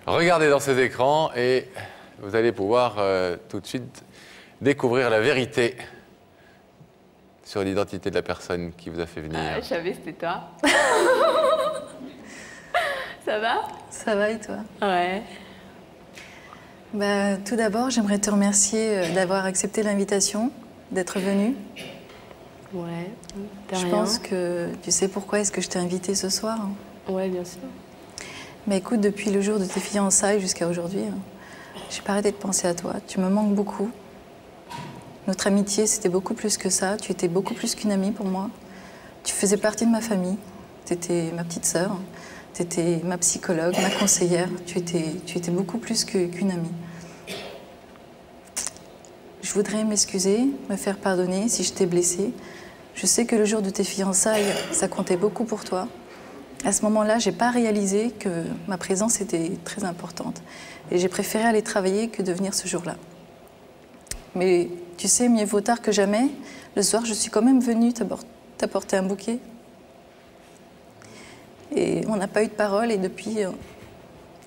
Regardez dans ces écrans et vous allez pouvoir tout de suite découvrir la vérité sur l'identité de la personne qui vous a fait venir. Je savais que c'était toi. Ça va? Ça va et toi? Ouais. Bah, tout d'abord, j'aimerais te remercier d'avoir accepté l'invitation, d'être venue. Ouais, Je pense que tu sais pourquoi est-ce que je t'ai invitée ce soir. Ouais, bien sûr. Mais écoute, depuis le jour de tes fiançailles jusqu'à aujourd'hui, j'ai pas arrêté de penser à toi. Tu me manques beaucoup. Notre amitié, c'était beaucoup plus que ça. Tu étais beaucoup plus qu'une amie pour moi. Tu faisais partie de ma famille. Tu étais ma petite sœur. Tu étais ma psychologue, ma conseillère. Tu étais beaucoup plus qu'une amie. Je voudrais m'excuser, me faire pardonner si je t'ai blessée. Je sais que le jour de tes fiançailles, ça comptait beaucoup pour toi. À ce moment-là, j'ai pas réalisé que ma présence était très importante. Et j'ai préféré aller travailler que de venir ce jour-là. Mais tu sais, mieux vaut tard que jamais. Le soir, je suis quand même venue t'apporter un bouquet. Et on n'a pas eu de parole et depuis,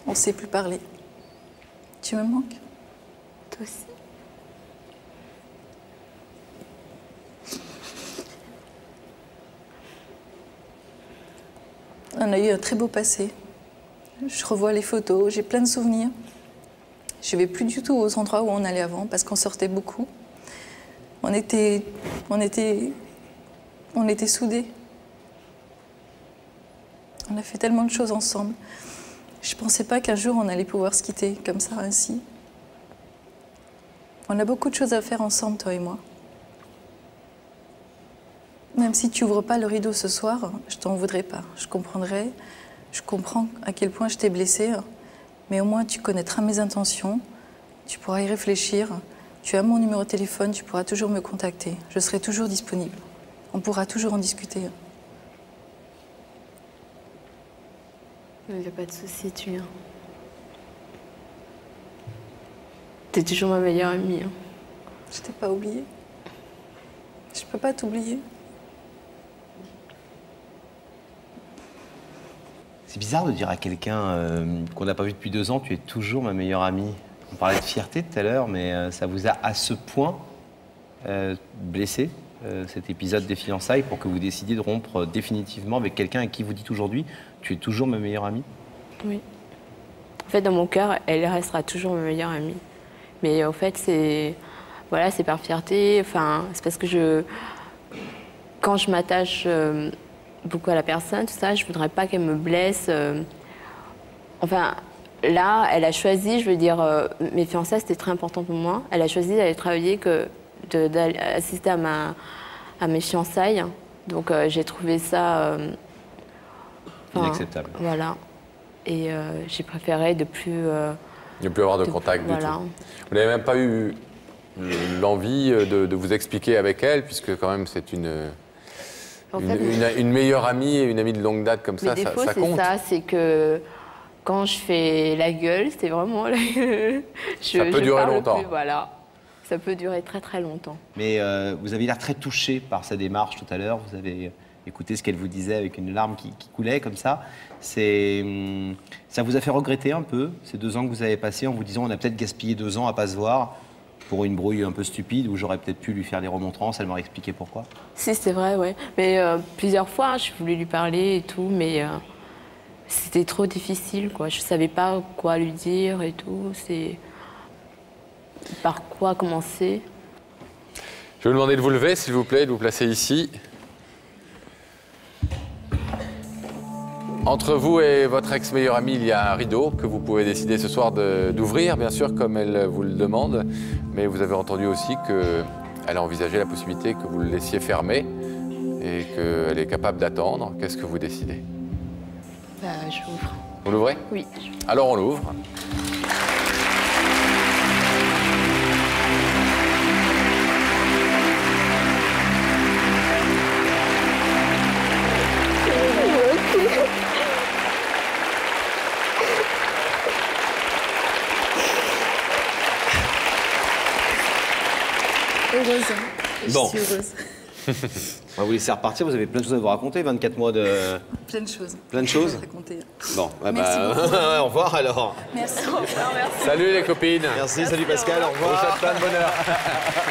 on ne s'est plus parlé. Tu me manques? Toi aussi. On a eu un très beau passé. Je revois les photos, j'ai plein de souvenirs. Je ne vais plus du tout aux endroits où on allait avant parce qu'on sortait beaucoup. On était soudés. On a fait tellement de choses ensemble. Je ne pensais pas qu'un jour on allait pouvoir se quitter comme ça, ainsi. On a beaucoup de choses à faire ensemble, toi et moi. Même si tu n'ouvres pas le rideau ce soir, je t'en voudrais pas. Je comprendrai, je comprends à quel point je t'ai blessée, mais au moins tu connaîtras mes intentions, tu pourras y réfléchir, tu as mon numéro de téléphone, tu pourras toujours me contacter. Je serai toujours disponible. On pourra toujours en discuter. Il n'y a pas de souci, tu viens. T'es toujours ma meilleure amie. Hein. Je t'ai pas oubliée. Je peux pas t'oublier. C'est bizarre de dire à quelqu'un qu'on n'a pas vu depuis 2 ans, tu es toujours ma meilleure amie. On parlait de fierté tout à l'heure, mais ça vous a à ce point blessé, cet épisode des fiançailles, pour que vous décidiez de rompre définitivement avec quelqu'un à qui vous dites aujourd'hui, tu es toujours ma meilleure amie? Oui. En fait, dans mon cœur, elle restera toujours ma meilleure amie. Mais en fait, c'est par fierté. Enfin, c'est parce que quand je m'attache beaucoup à la personne, tout ça, je voudrais pas qu'elle me blesse. Enfin, là, elle a choisi, je veux dire, mes fiançailles, c'était très important pour moi. Elle a choisi d'aller travailler d'assister à mes fiançailles. Donc, j'ai trouvé ça inacceptable. Voilà. Et j'ai préféré de plus avoir de contact du tout. Vous n'avez même pas eu l'envie de vous expliquer avec elle, puisque quand même c'est une meilleure amie et une amie de longue date comme ça, ça compte. C'est que quand je fais la gueule, c'est vraiment la gueule. Ça peut durer longtemps. Voilà. Ça peut durer très très longtemps. Mais vous avez l'air très touché par sa démarche tout à l'heure. Vous avez écouté ce qu'elle vous disait avec une larme qui coulait comme ça. Ça vous a fait regretter un peu ces 2 ans que vous avez passés en vous disant on a peut-être gaspillé 2 ans à pas se voir pour une brouille un peu stupide où j'aurais peut-être pu lui faire des remontrances, elle m'aurait expliqué pourquoi. Si, c'est vrai, ouais. Mais plusieurs fois, je voulais lui parler et tout, mais c'était trop difficile, quoi. Je savais pas quoi lui dire et tout. Par quoi commencer? Je vais vous demander de vous lever, s'il vous plaît, de vous placer ici. Entre vous et votre ex-meilleure amie, il y a un rideau que vous pouvez décider ce soir d'ouvrir, bien sûr, comme elle vous le demande. Mais vous avez entendu aussi qu'elle a envisagé la possibilité que vous le laissiez fermer et qu'elle est capable d'attendre. Qu'est-ce que vous décidez? J'ouvre. Vous l'ouvrez? Oui. Alors on l'ouvre. Heureuse. Bon. Je suis heureuse. On va vous laisser repartir, vous avez plein de choses à vous raconter, 24 mois de Plein de choses. Plein de choses Je vais te raconter. Bon, Merci beaucoup. au revoir alors. Merci. Salut les copines. Merci, salut Pascal, au On vous revoir. souhaite plein de bonheur.